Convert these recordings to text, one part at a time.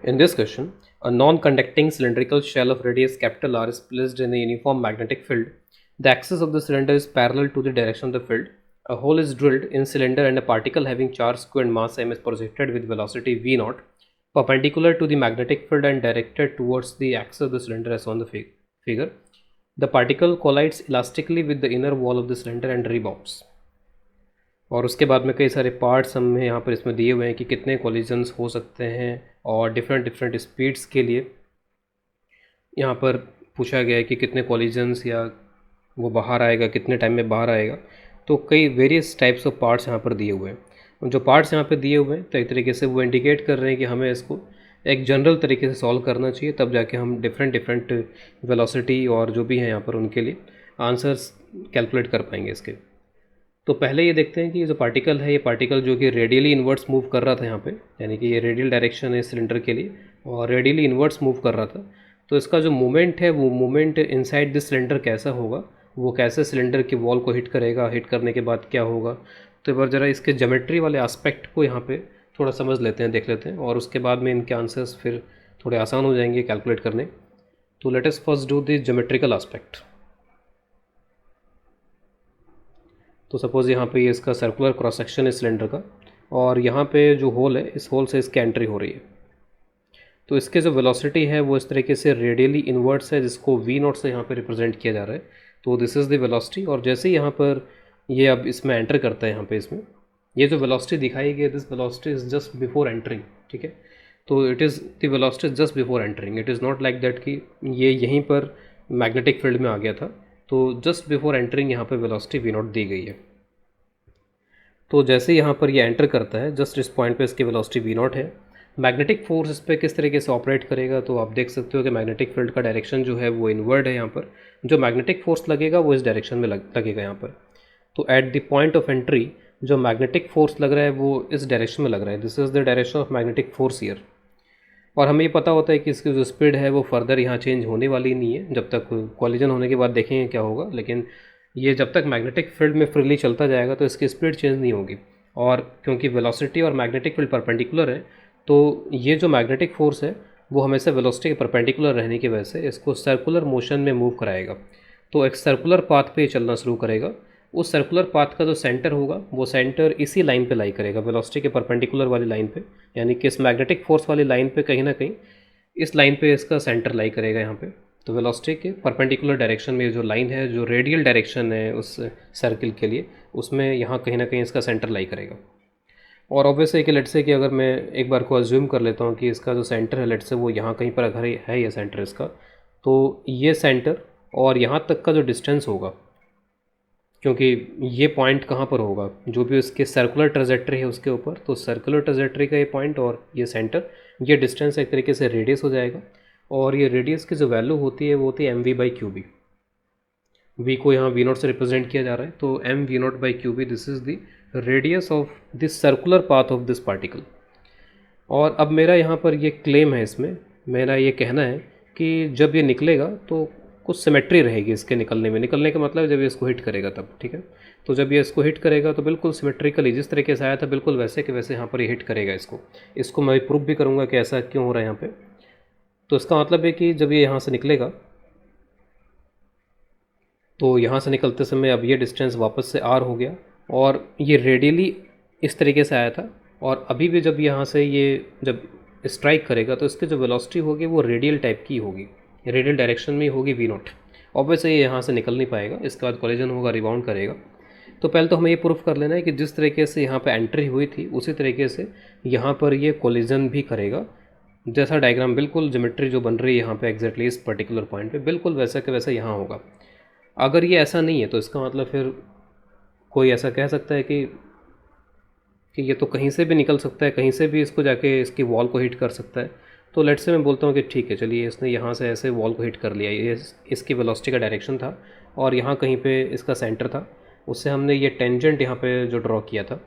In this question, a non-conducting cylindrical shell of radius capital R is placed in a uniform magnetic field. The axis of the cylinder is parallel to the direction of the field. A hole is drilled in cylinder and a particle having charge q and mass m is projected with velocity v0 perpendicular to the magnetic field and directed towards the axis of the cylinder as on the figure. The particle collides elastically with the inner wall of the cylinder and rebounds. और उसके बाद में कई सारे parts हमें यहाँ पर इसमें दिए हुए हैं कि कितने कोलिजन्स हो सकते हैं और डिफरेंट स्पीड्स के लिए यहाँ पर पूछा गया है कि कितने कोलिजन्स या वो बाहर आएगा, कितने टाइम में बाहर आएगा। तो कई वेरियस टाइप्स ऑफ पार्ट्स यहाँ पर दिए हुए हैं। जो पार्ट्स यहाँ पर दिए हुए हैं तो एक तरीके से वो इंडिकेट कर रहे हैं कि हमें इसको एक जनरल तरीके से सॉल्व करना चाहिए, तब जाके हम डिफरेंट वेलोसिटी और जो भी हैं यहाँ पर उनके लिए आंसर्स कैलकुलेट कर पाएंगे इसके। तो पहले ये देखते हैं कि जो पार्टिकल है, ये पार्टिकल जो कि रेडियली इन्वर्ट्स मूव कर रहा था यहाँ पे, यानी कि ये रेडियल डायरेक्शन है सिलेंडर के लिए और रेडियली इन्वर्ट्स मूव कर रहा था। तो इसका जो मूवमेंट है वो मूवमेंट इनसाइड दिस सिलेंडर कैसा होगा, वो कैसे सिलेंडर की वॉल को हिट करेगा, हिट करने के बाद क्या होगा। तो एक बार ज़रा इसके ज्योमेट्री वाले एस्पेक्ट को यहाँ पर थोड़ा समझ लेते हैं, देख लेते हैं, और उसके बाद में इनके आंसर्स फिर थोड़े आसान हो जाएंगे कैलकुलेट करने। तो let us first do the geometrical aspect. तो सपोज़ यहाँ पे ये इसका सर्कुलर क्रॉस सेक्शन है सिलेंडर का, और यहाँ पे जो होल है, इस होल से इसकी एंट्री हो रही है। तो इसके जो वेलोसिटी है वो इस तरीके से रेडियली इन्वर्ट्स है, जिसको v0 से यहाँ पे रिप्रेजेंट किया जा रहा है। तो दिस इज़ द वेलोसिटी, और जैसे ही यहाँ पर ये अब इसमें एंटर करता है, यहाँ पे इसमें ये जो वेलोसिटी दिखाई गई, this velocity is just before entering, ठीक है। तो it is the velocity just before entering, it is not like that कि ये यहीं पर मैग्नेटिक फील्ड में आ गया था। तो जस्ट बिफोर एंटरिंग यहाँ पे वेलोसिटी v0 दी गई है। तो जैसे यहाँ पर ये एंटर करता है, जस्ट इस पॉइंट पे इसकी वेलोसिटी v0 है। मैग्नेटिक फोर्स इस पर किस तरीके से ऑपरेट करेगा, तो आप देख सकते हो कि मैग्नेटिक फील्ड का डायरेक्शन जो है वो इनवर्ड है। यहाँ पर जो मैग्नेटिक फोर्स लगेगा वो इस डायरेक्शन में लगेगा यहाँ पर। तो at the point of entry जो मैग्नेटिक फोर्स लग रहा है वो इस डायरेक्शन में लग रहा है। This is the direction of magnetic force year. और हमें ये पता होता है कि इसकी जो स्पीड है वो फर्दर यहाँ चेंज होने वाली नहीं है, जब तक कॉलिजन होने के बाद देखेंगे क्या होगा। लेकिन ये जब तक मैग्नेटिक फील्ड में फ्रीली चलता जाएगा तो इसकी स्पीड चेंज नहीं होगी। और क्योंकि वेलोसिटी और मैग्नेटिक फील्ड परपेंडिकुलर है, तो ये जो मैग्नेटिक फोर्स है वो हमेशा वेलोसिटी के परपेंडिकुलर रहने की वजह से इसको सर्कुलर मोशन में मूव कराएगा। तो एक सर्कुलर पाथ पे चलना शुरू करेगा। उस सर्कुलर पाथ का जो सेंटर होगा वो सेंटर इसी लाइन पे लाई करेगा, वेलोसिटी के परपेंडिकुलर वाली लाइन पे, यानी कि इस मैग्नेटिक फोर्स वाली लाइन पे कहीं ना कहीं इस लाइन पे इसका सेंटर लाई करेगा यहाँ पे। तो वेलोसिटी के परपेंडिकुलर डायरेक्शन में जो लाइन है, जो रेडियल डायरेक्शन है उस सर्किल के लिए, उसमें यहाँ कहीं ना कहीं इसका सेंटर लाई करेगा। और ऑब्वियसली कि लेट से कि अगर मैं एक बार को अज्यूम कर लेता हूँ कि इसका जो सेंटर है, लेट से वो यहाँ कहीं पर अगर है ये सेंटर इसका, तो ये सेंटर और यहाँ तक का जो डिस्टेंस होगा, क्योंकि ये पॉइंट कहाँ पर होगा, जो भी उसके सर्कुलर ट्रेजेक्ट्री है उसके ऊपर, तो सर्कुलर ट्रेजेक्ट्री का ये पॉइंट और ये सेंटर, ये डिस्टेंस एक तरीके से रेडियस हो जाएगा। और ये रेडियस की जो वैल्यू होती है वो होती है mv/qb। v को यहाँ v0 से रिप्रेजेंट किया जा रहा है, तो mv0/qb, this is the radius of this circular path of this particle. और अब मेरा यहाँ पर ये क्लेम है, इसमें मेरा ये कहना है कि जब ये निकलेगा तो कुछ सिमेट्री रहेगी इसके निकलने में। निकलने का मतलब जब ये इसको हिट करेगा तब, ठीक है। तो जब ये इसको हिट करेगा तो बिल्कुल सिमेट्रिकली जिस तरीके से आया था बिल्कुल वैसे के वैसे यहाँ पर ये हिट करेगा इसको मैं प्रूव भी करूँगा कि ऐसा क्यों हो रहा है यहाँ पे। तो इसका मतलब है कि जब ये यहाँ से निकलेगा तो यहाँ से निकलते समय अब ये डिस्टेंस वापस से r हो गया, और ये रेडियली इस तरीके से आया था, और अभी भी जब यहाँ से ये जब स्ट्राइक करेगा तो इसकी जो वेलोसिटी होगी वो रेडियल टाइप की होगी, रेडियल डायरेक्शन में होगी v0। ऑब्वियसली ये यहाँ से निकल नहीं पाएगा, इसके बाद कॉलिजन होगा, रिबाउंड करेगा। तो पहले तो हमें ये प्रूफ कर लेना है कि जिस तरीके से यहाँ पर एंट्री हुई थी उसी तरीके से यहाँ पर ये कॉलिजन भी करेगा। जैसा डायग्राम बिल्कुल ज्योमेट्री जो बन रही है यहाँ पे एग्जैक्टली इस पर्टिकुलर पॉइंट पे बिल्कुल वैसा के वैसा यहाँ होगा। अगर ये ऐसा नहीं है तो इसका मतलब फिर कोई ऐसा कह सकता है कि ये तो कहीं से भी निकल सकता है, कहीं से भी इसको जाके इसकी वॉल को हिट कर सकता है। तो लेट्स से मैं बोलता हूँ कि ठीक है, चलिए इसने यहाँ से ऐसे वॉल को हिट कर लिया, ये इसकी वेलोसिटी का डायरेक्शन था और यहाँ कहीं पे इसका सेंटर था, उससे हमने ये टेंजेंट यहाँ पे जो ड्रॉ किया था।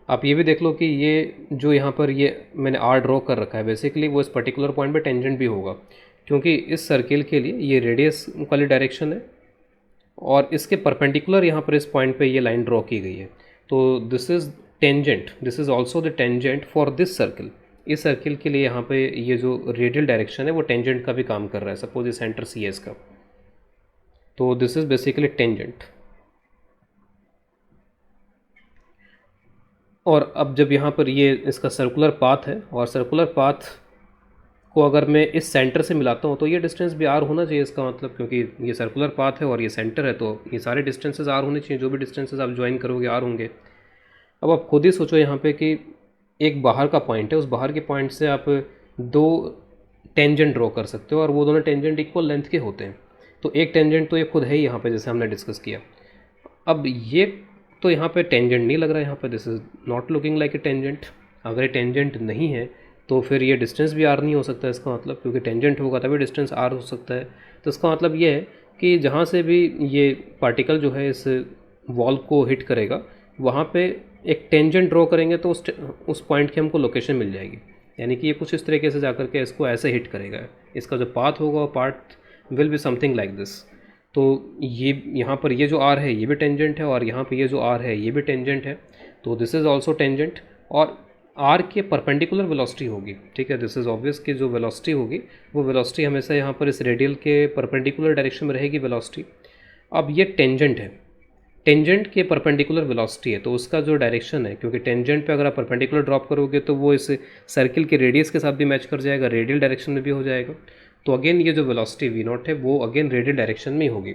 आप ये भी देख लो कि ये जो यहाँ पर ये मैंने आर ड्रॉ कर रखा है, बेसिकली वो इस पर्टिकुलर पॉइंट पे टेंजेंट भी होगा, क्योंकि इस सर्किल के लिए ये रेडियस वाली डायरेक्शन है और इसके परपेंडिकुलर यहाँ पर इस पॉइंट पे ये लाइन ड्रॉ की गई है। तो this is tangent, this is also the tangent for this circle. इस सर्किल के लिए यहाँ पे ये जो रेडियल डायरेक्शन है वो टेंजेंट का भी काम कर रहा है। सपोज ये सेंटर सी है इसका, तो दिस इज बेसिकली टेंजेंट। और अब जब यहाँ पर ये इसका सर्कुलर पाथ है, और सर्कुलर पाथ को अगर मैं इस सेंटर से मिलाता हूँ तो ये डिस्टेंस भी आर होना चाहिए इसका मतलब, क्योंकि ये सर्कुलर पाथ है और ये सेंटर है, तो ये सारे डिस्टेंसेस आर होने चाहिए। जो भी डिस्टेंसेस आप ज्वाइन करोगे आर होंगे। अब आप खुद ही सोचो यहाँ पे कि एक बाहर का पॉइंट है, उस बाहर के पॉइंट से आप दो टेंजेंट ड्रॉ कर सकते हो और वो दोनों टेंजेंट इक्वल लेंथ के होते हैं। तो एक टेंजेंट तो ये खुद है ही यहाँ पे, जैसे हमने डिस्कस किया। अब ये तो यहाँ पे टेंजेंट नहीं लग रहा है, यहाँ पे this is not looking like a tangent. अगर ये टेंजेंट नहीं है तो फिर ये डिस्टेंस भी आर नहीं हो सकता इसका मतलब, क्योंकि टेंजेंट होगा तभी डिस्टेंस आर हो सकता है। तो इसका मतलब ये है कि जहाँ से भी ये पार्टिकल जो है इस वॉल को हिट करेगा वहाँ पे एक टेंजेंट ड्रॉ करेंगे तो उस पॉइंट की हमको लोकेशन मिल जाएगी। यानी कि ये कुछ इस तरीके से जाकर के इसको ऐसे हिट करेगा। इसका जो पाथ होगा वो path will be something like this. तो ये यहाँ पर ये जो आर है ये भी टेंजेंट है, और यहाँ पर ये जो आर है ये भी टेंजेंट है। तो दिस इज़ ऑल्सो टेंजेंट, और आर के परपेंडिकुलर वेलोसिटी होगी। ठीक है, दिस इज़ ऑब्वियस कि जो वेलोसिटी होगी वो वेलोसिटी हमेशा यहाँ पर इस रेडियल के परपेंडिकुलर डायरेक्शन में रहेगी वेलोसिटी। अब ये टेंजेंट है, टेंजेंट के परपेंडिकुलर वेलोसिटी है, तो उसका जो डायरेक्शन है, क्योंकि टेंजेंट पे अगर आप परपेंडिकुलर ड्रॉप करोगे तो वो इस सर्किल के रेडियस के साथ भी मैच कर जाएगा, रेडियल डायरेक्शन में भी हो जाएगा। तो अगेन ये जो वेलोसिटी वी नॉट है वो अगेन रेडियल डायरेक्शन में ही होगी।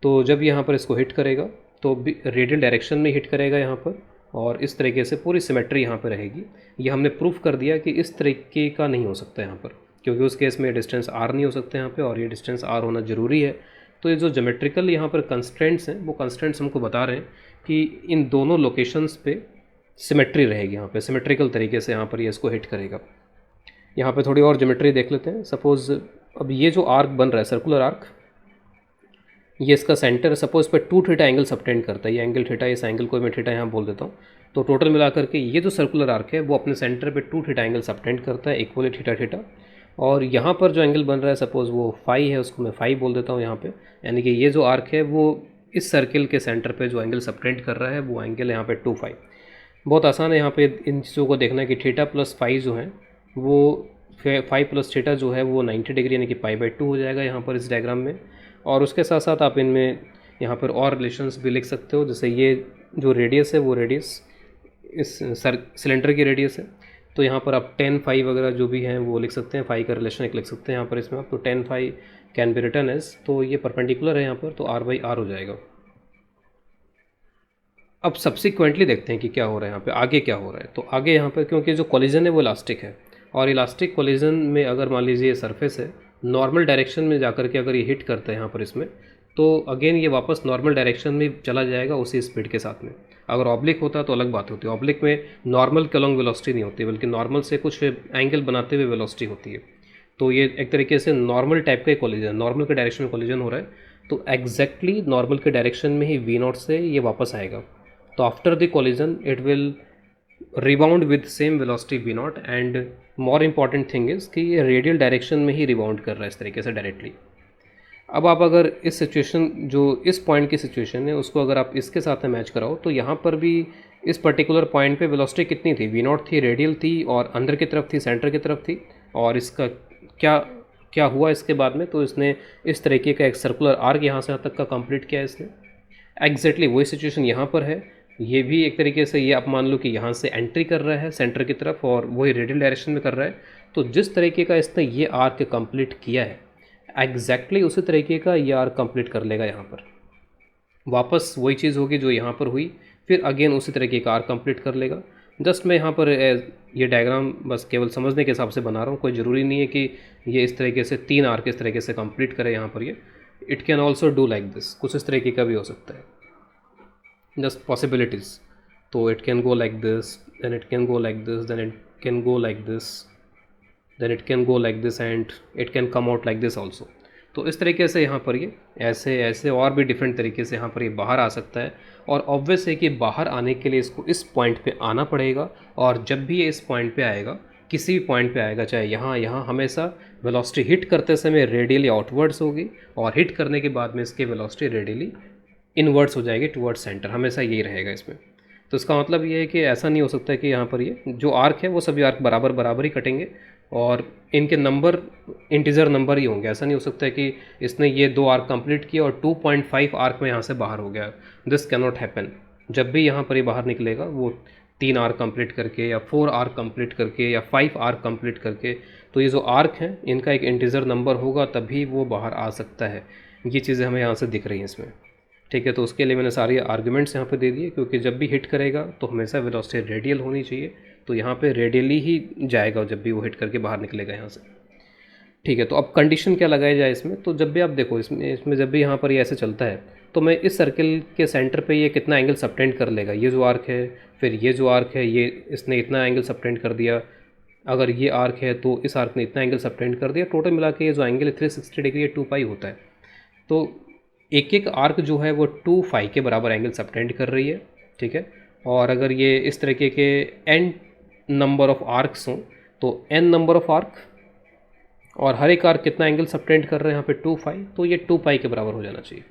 तो जब यहाँ पर इसको हिट करेगा तो भी रेडियल डायरेक्शन में हिट करेगा यहाँ पर, और इस तरीके से पूरी सिमेट्री यहाँ पर रहेगी। ये हमने प्रूफ कर दिया कि इस तरीके का नहीं हो सकता यहाँ पर, क्योंकि उस केस में डिस्टेंस आर नहीं हो सकता यहाँ पे, और ये डिस्टेंस आर होना ज़रूरी है। तो ये जो ज्योमेट्रिकल यहाँ पर कंस्ट्रेंट्स हैं वो कंस्ट्रेंट्स हमको बता रहे हैं कि इन दोनों लोकेशंस पे सिमेट्री रहेगी। यहाँ पे सिमेट्रिकल तरीके से यहाँ पर ये इसको हिट करेगा। यहाँ पे थोड़ी और ज्योमेट्री देख लेते हैं। सपोज़ अब ये जो आर्क बन रहा है सर्कुलर आर्क, ये इसका सेंटर है। सपोज पे 2 थीटा एंगल सबटेंड करता है, ये एंगल थीटा, इस एंगल को मैं थीटा यहाँ बोल देता हूँ। तो टोटल मिलाकर के ये जो सर्कुलर आर्क है वो अपने सेंटर पे 2 थीटा एंगल सबटेंड करता है, इक्वली थीटा थीटा। और यहाँ पर जो एंगल बन रहा है सपोज़ वो फाई है, उसको मैं फाई बोल देता हूँ यहाँ पे। यानी कि ये जो आर्क है वो इस सर्किल के सेंटर पे जो एंगल सबटेंड कर रहा है वो एंगल यहाँ पे 2 फाई। बहुत आसान है यहाँ पे इन चीज़ों को देखना है कि थीटा प्लस फाई जो है वो फाई प्लस थीटा जो है वो 90 डिग्री यानी कि पाई/2 हो जाएगा यहाँ पर इस डायग्राम में। और उसके साथ साथ आप इनमें यहाँ पर और रिलेशंस भी लिख सकते हो, जैसे ये जो रेडियस है वो रेडियस इस सिलेंडर की रेडियस है। तो यहाँ पर आप 10 फाई वगैरह जो भी हैं वो लिख सकते हैं, फाई का रिलेशन एक लिख सकते हैं यहाँ पर इसमें आप। तो 10 phi can be written as, तो ये परपेंडिकुलर है यहाँ पर, तो r/r हो जाएगा। अब सब्सिक्वेंटली देखते हैं कि क्या हो रहा है यहाँ पे, आगे क्या हो रहा है। तो आगे यहाँ पर क्योंकि जो कोलिजन है वो इलास्टिक है, और इलास्टिक कोलिजन में अगर मान लीजिए ये सरफेस है, नॉर्मल डायरेक्शन में जाकर के अगर ये हिट करता है यहाँ पर इसमें, तो अगेन ये वापस नॉर्मल डायरेक्शन में चला जाएगा उसी स्पीड के साथ में। अगर ऑब्लिक होता तो अलग बात होती है, ऑब्लिक में नॉर्मल के अलॉन्ग वेलोसिटी नहीं होती, बल्कि नॉर्मल से कुछ एंगल बनाते हुए वेलोसिटी होती है। तो ये एक तरीके से नॉर्मल टाइप का कोलिजन, नॉर्मल के डायरेक्शन में कोलिजन हो रहा है, तो एग्जैक्टली नॉर्मल के डायरेक्शन में ही v0 से ये वापस आएगा। तो after the collision it will rebound with same velocity v0, and more important thing is कि ये रेडियल डायरेक्शन में ही रिबाउंड कर रहा है इस तरीके से डायरेक्टली। अब आप अगर इस सिचुएशन, जो इस पॉइंट की सिचुएशन है, उसको अगर आप इसके साथ में मैच कराओ तो यहाँ पर भी इस पर्टिकुलर पॉइंट पे वेलोसिटी कितनी थी, v0 थी, रेडियल थी, और अंदर की तरफ थी, सेंटर की तरफ थी। और इसका क्या क्या हुआ इसके बाद में, तो इसने इस तरीके का एक सर्कुलर आर्क यहाँ से यहाँ तक का कंप्लीट किया इसने। एग्जैक्टली वही सिचुएशन यहाँ पर है। ये भी एक तरीके से ये आप मान लो कि यहाँ से एंट्री कर रहा है सेंटर की तरफ, और वही रेडियल डायरेक्शन में कर रहा है। तो जिस तरीके का इसने ये आर्क कंप्लीट किया है, एग्जैक्टली उसी तरीके का ये आर्क कंप्लीट कर लेगा यहाँ पर। वापस वही चीज़ होगी जो यहाँ पर हुई, फिर अगेन उसी तरीके का आर्क कंप्लीट कर लेगा। जस्ट मैं यहाँ पर ये डायग्राम बस केवल समझने के हिसाब से बना रहा हूँ, कोई ज़रूरी नहीं है कि ये इस तरीके से 3 आर्क इस तरीके से कंप्लीट करे यहाँ पर। ये it can also do like this, कुछ इस तरीके का भी हो सकता है, जस्ट पॉसिबिलिटीज़। तो it can go like this, then it can go like this, then it can go like this, then it can go like this, and it can come out like this also. तो इस तरीके से यहाँ पर ये ऐसे ऐसे और भी डिफरेंट तरीके से यहाँ पर ये बाहर आ सकता है। और ऑब्वियस है कि बाहर आने के लिए इसको इस पॉइंट पे आना पड़ेगा, और जब भी ये इस पॉइंट पे आएगा, किसी भी पॉइंट पे आएगा, चाहे यहाँ हमेशा वेलोसिटी हिट करते समय रेडियली आउटवर्ड्स होगी, और हिट करने के बाद में इसकी वेलोसिटी रेडियली इनवर्ड्स हो जाएगी टुवर्ड्स सेंटर, हमेशा यही रहेगा इसमें। तो इसका मतलब ये है कि ऐसा नहीं हो सकता है कि यहाँ पर ये जो आर्क है वो सभी आर्क बराबर बराबर ही कटेंगे और इनके नंबर इंटीजर नंबर ही होंगे। ऐसा नहीं हो सकता है कि इसने ये 2 आर्क कंप्लीट किया और 2.5 आर्क में यहाँ से बाहर हो गया। This can not happen. जब भी यहाँ पर ये बाहर निकलेगा वो 3 आर्क कंप्लीट करके या 4 आर्क कंप्लीट करके या 5 आर्क कंप्लीट करके, तो ये जो आर्क हैं इनका एक इंटीजर नंबर होगा तभी वो बाहर आ सकता है। ये चीज़ें हमें यहाँ से दिख रही हैं इसमें, ठीक है। तो उसके लिए मैंने सारी आर्ग्यूमेंट्स यहाँ पे दे दिए, क्योंकि जब भी हिट करेगा तो हमेशा वेलोसिटी रेडियल होनी चाहिए, तो यहाँ पे रेडियली ही जाएगा जब भी वो हिट करके बाहर निकलेगा यहाँ से, ठीक है। तो अब कंडीशन क्या लगाई जाए इसमें, तो जब भी आप देखो इसमें जब भी यहाँ पर ये ऐसे चलता है तो मैं इस सर्किल के सेंटर पे ये कितना एंगल सबटेंड कर लेगा, ये जो आर्क है फिर ये जो आर्क है ये इसने इतना एंगल सबटेंड कर दिया, अगर ये आर्क है तो इस आर्क ने इतना एंगल सबटेंड कर दिया, टोटल मिला के ये जो एंगल है 360 डिग्री 2 पाई होता है। तो एक एक आर्क जो है वो 2 फाई के बराबर एंगल सबटेंड कर रही है, ठीक है। और अगर ये इस तरीके के n नंबर ऑफ आर्क्स हों तो n नंबर ऑफ आर्क और हर एक आर्क कितना एंगल सबटेंड कर रहे हैं यहाँ पे 2 फाई, तो ये 2 पाई के बराबर हो जाना चाहिए।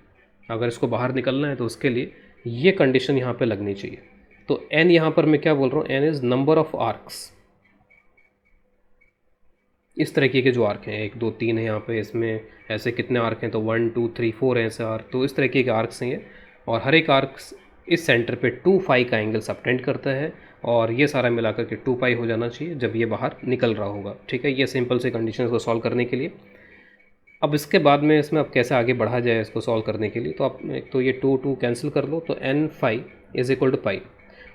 अगर इसको बाहर निकलना है तो उसके लिए ये कंडीशन यहाँ पे लगनी चाहिए। तो n यहाँ पर मैं क्या बोल रहा हूँ, n is number of arcs. इस तरीके के जो आर्क हैं 1 2 3 है यहाँ पे, इसमें ऐसे कितने आर्क हैं तो 1 2 3 4 हैं ऐसे आर्क, तो इस तरीके के आर्क्स हैं ये, और हर एक आर्क इस सेंटर पे 2 फाई का एंगल सबटेंड करता है, और ये सारा मिलाकर के 2 पाई हो जाना चाहिए जब ये बाहर निकल रहा होगा, ठीक है। ये सिंपल से कंडीशन को सॉल्व करने के लिए। अब इसके बाद में इसमें अब कैसे आगे बढ़ा जाए इसको सॉल्व करने के लिए, तो आप एक तो ये 2 2 कैंसिल कर लो, तो n phi is equal to pi.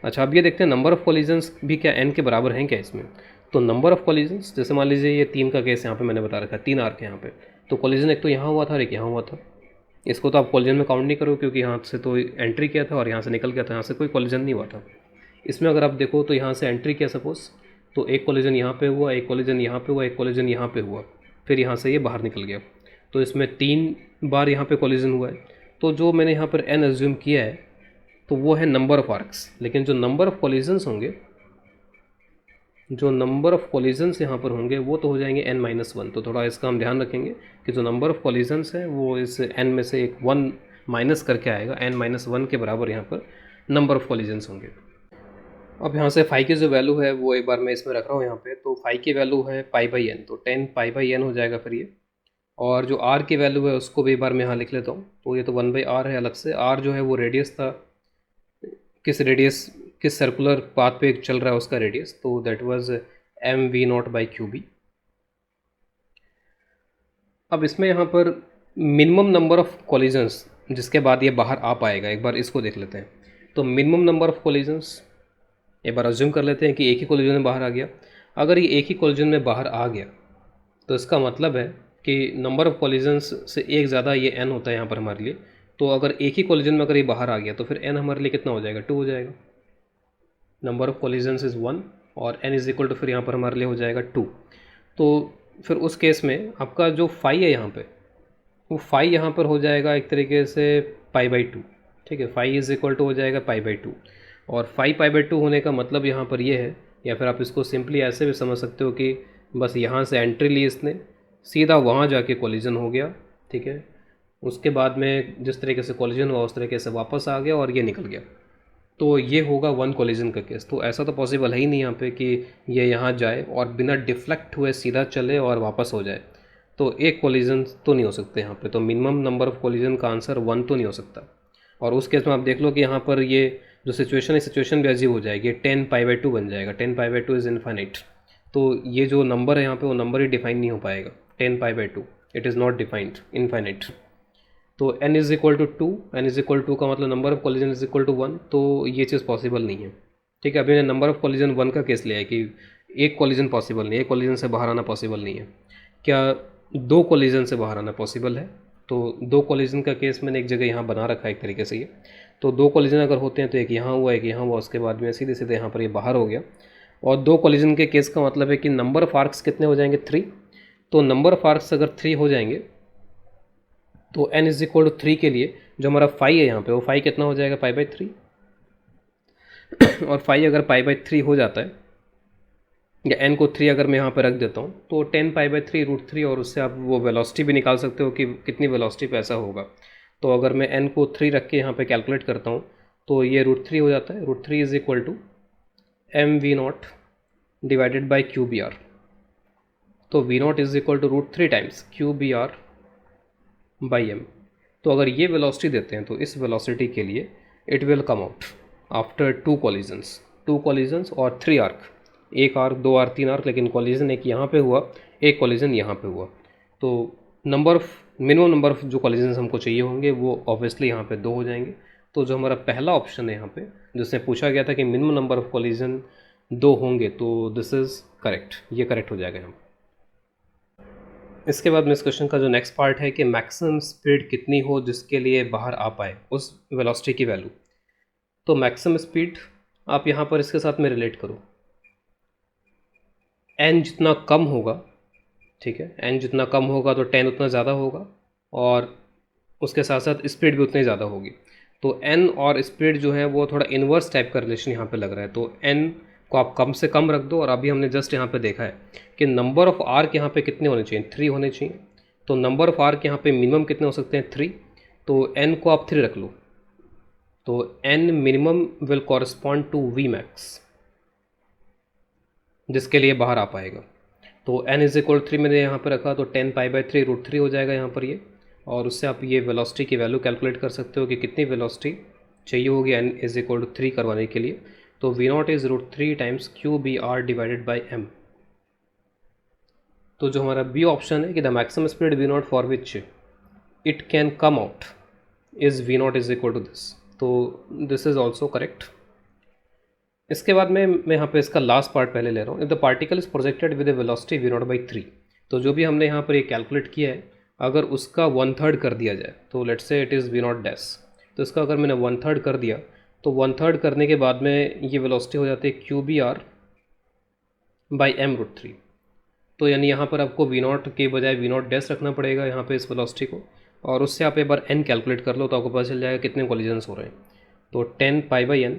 अच्छा, अब ये देखते हैं नंबर ऑफ़ कॉलिजन्स भी क्या n के बराबर हैं क्या इसमें। तो नंबर ऑफ़ कॉलिजन्स, जैसे मान लीजिए ये 3 का केस यहाँ पे मैंने बता रखा है, 3 आर्क है यहाँ पे, तो कॉलिजन एक तो यहाँ हुआ था और एक यहाँ हुआ था। इसको तो आप कॉलिजन में काउंट नहीं करो क्योंकि यहाँ से तो एंट्री किया था और यहाँ से निकल गया था, यहाँ से कोई कॉलिजन नहीं हुआ था। इसमें अगर आप देखो तो यहाँ से एंट्री किया सपोज, तो एक कॉलिजन यहाँ पे हुआ, एक कॉलिजन यहाँ पे हुआ, एक कॉलिजन यहाँ पे हुआ, फिर यहाँ से ये बाहर निकल गया, तो इसमें 3 बार यहाँ पे कॉलिजन हुआ है। तो जो मैंने यहाँ पर n एज्यूम किया है तो वो है नंबर ऑफ़ आर्क्स, लेकिन जो नंबर ऑफ़ कॉलिजन्स होंगे, जो नंबर ऑफ़ कॉलिजन्स यहाँ पर होंगे वो तो हो जाएंगे n-1। तो थोड़ा इसका हम ध्यान रखेंगे कि जो नंबर ऑफ़ कॉलिजन्स है वो इस n में से एक 1 माइनस करके आएगा, n-1 के बराबर यहाँ पर नंबर ऑफ़ कॉलिजन्स होंगे। अब यहाँ से फाई की जो वैल्यू है वो एक बार मैं इसमें रख रहा हूँ यहाँ पे, तो फाई की वैल्यू है π/n, तो 10 π/n हो जाएगा फिर ये। और जो r की वैल्यू है उसको भी एक बार मैं यहाँ लिख लेता हूँ, तो ये तो 1/r है अलग से। r जो है वो रेडियस था, किस सर्कुलर पाथ पे चल रहा है उसका रेडियस, तो दैट वाज mv0/qb। अब इसमें यहाँ पर मिनिमम नंबर ऑफ़ कॉलिजन्स जिसके बाद ये बाहर आ पाएगा, एक बार इसको देख लेते हैं। तो मिनिमम नंबर ऑफ़ कॉलिजन्स एक बार अज्यूम कर लेते हैं कि एक ही कॉलिजन में बाहर आ गया। अगर ये एक ही कॉलिजन में बाहर आ गया तो इसका मतलब है कि नंबर ऑफ़ कॉलिजन्स से एक ज़्यादा ये n होता है यहाँ पर हमारे लिए। तो अगर एक ही कॉलिजन में अगर ये बाहर आ गया तो फिर n हमारे लिए कितना हो जाएगा, 2 हो जाएगा। नंबर ऑफ़ कॉलिजन्स इज़ 1 और n इज़ इक्वल टू फिर यहाँ पर हमारे लिए हो जाएगा 2। तो फिर उस केस में आपका जो फाई है यहाँ पे, वो फाई यहाँ पर हो जाएगा एक तरीके से π/2, ठीक है। फाई इज़ इक्वल टू हो जाएगा π/2, और फाई π/2 होने का मतलब यहाँ पर ये है, या फिर आप इसको सिंपली ऐसे भी समझ सकते हो कि बस यहाँ से एंट्री ली इसने, सीधा वहाँ जाके कॉलिजन हो गया, ठीक है। उसके बाद में जिस तरीके से कॉलिजन हुआ उस तरीके से वापस आ गया और ये निकल गया, तो ये होगा 1 कॉलिजन का केस। तो ऐसा तो पॉसिबल है ही नहीं यहाँ पे कि ये यहाँ जाए और बिना डिफ्लेक्ट हुए सीधा चले और वापस हो जाए, तो एक कॉलिजन तो नहीं हो सकते यहाँ पे। तो मिनिमम नंबर ऑफ़ कॉलिजन का आंसर 1 तो नहीं हो सकता। और उस केस में आप देख लो कि यहाँ पर ये जो सिचुएशन है, सिचुएशन भी अजीब हो जाएगी, 10 π/2 बन जाएगा। 10 π/2 इज़ इनफाइनाइट, तो ये जो नंबर है यहाँ पे वो नंबर ही डिफाइन नहीं हो पाएगा। 10 π/2 it is not defined, infinite. तो n is equal to 2, n is equal to का मतलब number of collision is equal to 1, तो ये चीज़ पॉसिबल नहीं है, ठीक है। अभी मैंने नंबर ऑफ़ कॉलिजन 1 का केस लिया है कि एक कॉलिजन पॉसिबल नहीं है, एक कॉलिजन से बाहर आना पॉसिबल नहीं है। क्या 2 कॉलिजन से बाहर आना पॉसिबल है? तो 2 कॉलिजन का केस मैंने एक जगह यहाँ बना रखा है एक तरीके से ये। तो 2 कॉलिजन अगर होते हैं तो एक यहाँ हुआ, एक यहाँ हुआ, उसके बाद में सीधे सीधे यहाँ पर ये बाहर हो गया। और 2 कॉलिजन के केस का मतलब है कि नंबर ऑफ़ आर्क्स कितने हो जाएंगे, 3। तो नंबर ऑफ़ आर्क्स अगर 3 हो जाएंगे तो n इज़ इक्वल टू 3 के लिए जो हमारा फाई है यहाँ पे, वो फाई कितना हो जाएगा, π/3। और फाई अगर π/3 हो जाता है, या n को 3 अगर मैं यहाँ पे रख देता हूँ, तो 10 π/3√3, और उससे आप वो वेलोसिटी भी निकाल सकते हो कि कितनी वेलोसिटी पे ऐसा होगा। तो अगर मैं n को 3 रख के यहाँ पे कैलकुलेट करता हूँ तो ये √3 हो जाता है। √3 is equal to mv0 divided by QBR। तो V0 is equal to √3 times QBR by m। तो अगर ये वेलोसिटी देते हैं तो इस वेलोसिटी के लिए it will come out after 2 collisions और 3 आर्क, 1 आर्क 2 आर्क 3 आर्क, लेकिन कॉलिजन एक यहाँ पे हुआ, एक कॉलिजन यहाँ पे हुआ। तो मिनिमम नंबर ऑफ जो कॉलिजन्स हमको चाहिए होंगे वो ऑब्वियसली यहाँ पे 2 हो जाएंगे। तो जो हमारा पहला ऑप्शन है यहाँ पे जिसमें पूछा गया था कि मिनिमम नंबर ऑफ कॉलिजन 2 होंगे, तो दिस इज़ करेक्ट, ये करेक्ट हो जाएगा यहाँ। इसके बाद में इस क्वेश्चन का जो नेक्स्ट पार्ट है कि मैक्सिमम स्पीड कितनी हो जिसके लिए बाहर आ पाए उस वेलोसिटी की वैल्यू। तो मैक्सिमम स्पीड आप यहाँ पर इसके साथ में रिलेट करो, n जितना कम होगा, ठीक है, n जितना कम होगा तो 10 उतना ज़्यादा होगा और उसके साथ साथ स्पीड भी उतनी ज़्यादा होगी। तो n और स्पीड जो है वो थोड़ा इन्वर्स टाइप का रिलेशन यहाँ पे लग रहा है। तो n को आप कम से कम रख दो और अभी हमने जस्ट यहाँ पे देखा है कि नंबर ऑफ़ आर्क यहाँ पे कितने होने चाहिए, 3 होने चाहिए। तो नंबर ऑफ़ आर्क यहाँ पे मिनिमम कितने हो सकते हैं, 3। तो n को आप 3 रख लो, तो n minimum will correspond to v max जिसके लिए बाहर आ पाएगा। तो n इज इक्वल 3 मैंने यहाँ पर रखा, तो 10π/3 √3 हो जाएगा यहाँ पर ये। और उससे आप ये वेलोसिटी की वैल्यू कैलकुलेट कर सकते हो कि कितनी वेलोसिटी चाहिए होगी n इज इक्वल टू 3 करवाने के लिए। तो V0 is √3 times QBR divided by m। तो जो हमारा बी ऑप्शन है कि the maximum speed V0 for which it can come out is V0 is equal to this. तो दिस इज़ ऑल्सो करेक्ट। इसके बाद में मैं यहाँ पे इसका लास्ट पार्ट पहले ले रहा हूँ। If the particle is projected with A velocity V0/3, तो जो भी हमने यहाँ पर ये कैलकुलेट किया है अगर उसका 1/3 कर दिया जाए, तो let's say it is V0 dash, तो इसका अगर मैंने 1/3 कर दिया तो 1/3 करने के बाद में ये वेलोसिटी हो जाती है QBR बाई m √3। तो यानी यहाँ पर आपको V0 के बजाय V0 डैश रखना पड़ेगा यहाँ पे इस वेलोसिटी को, और उससे आप एक बार n कैलकुलेट कर लो तो आपको पता चल जाएगा कितने कॉलिजन्स हो रहे हैं। तो 10π/n,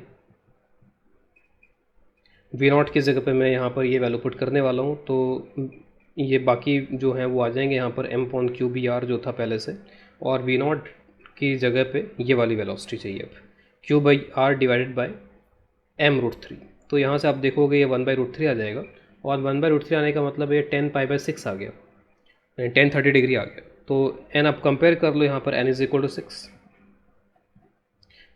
V0 की जगह पे मैं यहाँ पर ये वैल्यू पुट करने वाला हूँ, तो ये बाकी जो हैं वो आ जाएंगे यहाँ पर m/QBR जो था पहले से, और V0 की जगह पे ये वाली वेलोसिटी चाहिए अब Q/R डिवाइडेड बाय m √3। तो यहाँ से आप देखोगे ये 1/√3 आ जाएगा, और 1/√3 आने का मतलब ये 10π/6 आ गया, यानी 1030 डिग्री आ गया। तो n आप कंपेयर कर लो, यहाँ पर n इज इक्वल टू 6।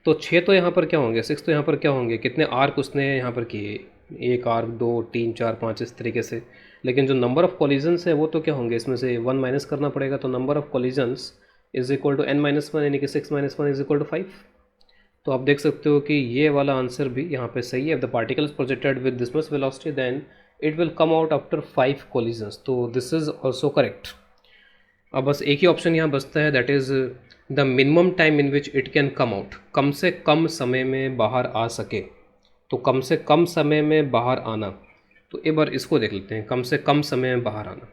तो 6 तो यहाँ पर क्या होंगे, 6 तो यहाँ पर क्या होंगे, कितने आर्क उसने यहाँ पर किए, 1 आर्क 2 3 4 5 इस तरीके से। लेकिन जो नंबर ऑफ़ कॉलिजन्स है वो तो क्या होंगे, इसमें से 1 माइनस करना पड़ेगा। तो number of collisions is equal to n-1, यानी कि 6-1 इज इक्वल टू 5। तो आप देख सकते हो कि ये वाला आंसर भी यहाँ पे सही है। If the particle is projected with this much velocity then it will come out after 5 collisions. तो दिस इज ऑल्सो करेक्ट। अब बस एक ही ऑप्शन यहाँ बचता है, that is the minimum time in which it can come out, कम से कम समय में बाहर आ सके। तो कम से कम समय में बाहर आना, तो एक बार इसको देख लेते हैं, कम से कम समय में बाहर आना।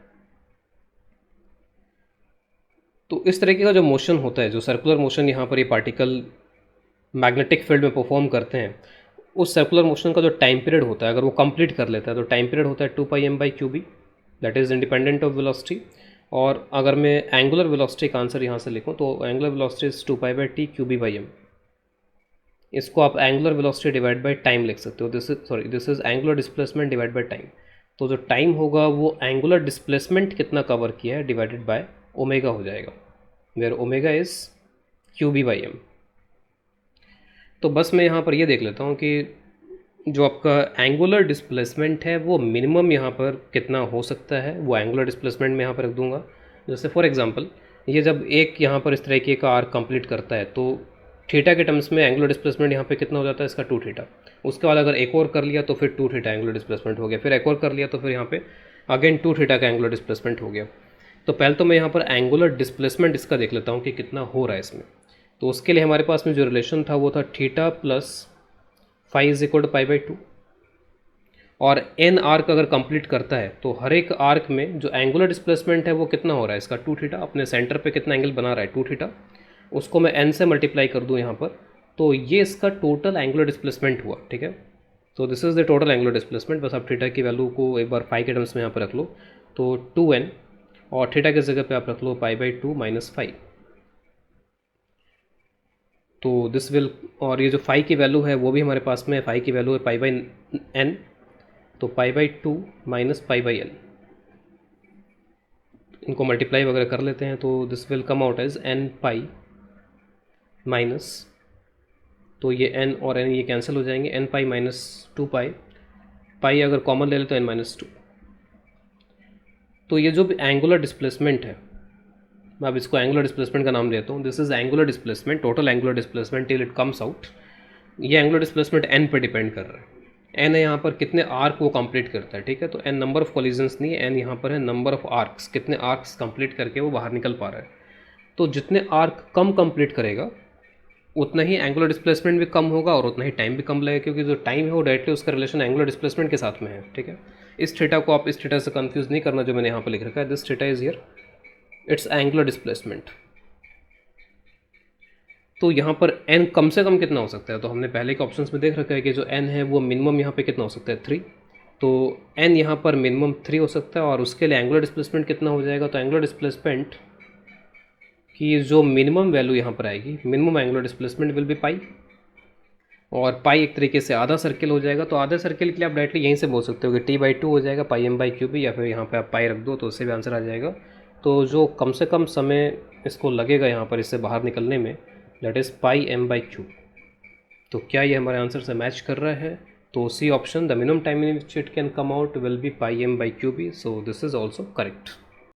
तो इस तरीके का जो मोशन होता है, जो सर्कुलर मोशन यहाँ पर ये पार्टिकल मैग्नेटिक फील्ड में परफॉर्म करते हैं, उस सर्कुलर मोशन का जो टाइम पीरियड होता है अगर वो कंप्लीट कर लेता है तो टाइम पीरियड होता है 2πm/QB, that is independent of velocity. और अगर मैं एंगुलर वेलोसिटी का आंसर यहाँ से लिखूँ तो angular velocity is 2π/T QB/m। इसको आप angular velocity divide by time लिख सकते हो। This is angular displacement divide by time. तो जो टाइम होगा वो एंगुलर डिस्प्लेसमेंट कितना कवर किया है डिवाइडेड बाय ओमेगा हो जाएगा, वेयर ओमेगा इज QB/m। तो बस मैं यहाँ पर ये देख लेता हूँ कि जो आपका एंगुलर डिस्प्लेसमेंट है वो मिनिमम यहाँ पर कितना हो सकता है, वो एंगुलर डिस्प्लेसमेंट में यहाँ पर रख दूंगा। जैसे फॉर एग्जांपल ये जब एक यहाँ पर इस तरीके का आर्क कंप्लीट करता है तो थीटा के टर्म्स में एंगुलर डिस्प्लेसमेंट यहाँ पे कितना हो जाता है, इसका 2 थीटा। उसके बाद अगर एक और कर लिया तो फिर 2 थीटा एंगुलर डिस्प्लेसमेंट हो गया, फिर एक और कर लिया तो फिर यहाँ पे अगेन 2 थीटा का एंगुलर डिस्प्लेसमेंट हो गया। तो पहले तो मैं यहाँ पर एंगुलर डिस्प्लेसमेंट इसका देख लेता हूँ कि कितना हो रहा है इसमें। तो उसके लिए हमारे पास में जो रिलेशन था वो था theta plus phi is equal to π/2। और n आर्क अगर कंप्लीट करता है तो हर एक आर्क में जो एंगुलर डिस्प्लेसमेंट है वो कितना हो रहा है, इसका 2 थीटा। अपने सेंटर पे कितना एंगल बना रहा है, 2 थीटा। उसको मैं n से मल्टीप्लाई कर दूँ यहाँ पर, तो ये इसका टोटल एंगुलर डिस्प्लेसमेंट हुआ, ठीक है। तो this is the total angular displacement. बस आप थीटा की वैल्यू को एक बार फाई के टर्म्स में यहाँ पर रख लो, तो 2n, और थीटा की जगह पे आप रख लो π/2 - फाई। तो दिस विल, और ये जो फाई की वैल्यू है वो भी हमारे पास में, फाई की वैल्यू है पाई बाई एन, तो pi by 2 minus pi by n, इनको मल्टीप्लाई वगैरह कर लेते हैं तो this will come out as n pi minus, तो ये n और n ये कैंसिल हो जाएंगे, n पाई माइनस 2 पाई, पाई अगर कॉमन ले ले तो n माइनस 2। तो ये जो एंगुलर डिस्प्लेसमेंट है, मैं अब इसको एंगुलर डिस्प्लेसमेंट का नाम देता हूँ, this is angular displacement, total angular displacement till it comes out. ये एंगुलर डिस्प्लेसमेंट n पर डिपेंड कर रहा है, n है यहाँ पर कितने आर्क वो कंप्लीट करता है, ठीक है। तो n नंबर ऑफ कोलिजन्स नहीं है, n यहाँ पर है नंबर ऑफ आर्क्स, कितने आर्क्स कंप्लीट करके वो बाहर निकल पा रहा है। तो जितने आर्क कम कंप्लीट करेगा उतना ही एंगुलर डिस्प्लेसमेंट भी कम होगा और उतना ही टाइम भी कम लगेगा, क्योंकि जो टाइम है वो डायरेक्टली उसका रिलेशन एंगुलर डिस्प्लेसमेंट के साथ में है, ठीक है। इस थीटा को आप इस थीटा से कंफ्यूज नहीं करना जो मैंने यहाँ पर लिख रखा है, this theta is here it's angular displacement. तो यहाँ पर n कम से कम कितना हो सकता है, तो हमने पहले के ऑप्शंस में देख रखा है कि जो n है वो मिनिमम यहाँ पे कितना हो सकता है 3, तो n यहाँ पर मिनिमम 3 हो सकता है, और उसके लिए एंगुलर डिस्प्लेसमेंट कितना हो जाएगा, तो एंगुलर डिस्प्लेसमेंट की जो मिनिमम वैल्यू यहाँ पर आएगी, minimum angular displacement will be pi, और पाई एक तरीके से आधा सर्किल हो जाएगा। तो आधे सर्किल के लिए आप डायरेक्टली यहीं से बोल सकते हो कि t/2 हो जाएगा पाई m बाई क्यू बी, या फिर यहाँ पे आप पाई रख दो तो उससे भी आंसर आ जाएगा। तो जो कम से कम समय इसको लगेगा यहाँ पर इससे बाहर निकलने में, that is pi m by Q. तो क्या ये हमारे आंसर से मैच कर रहा है, तो C option the minimum time in which it can come out will be pi m by Q B, so this is also correct.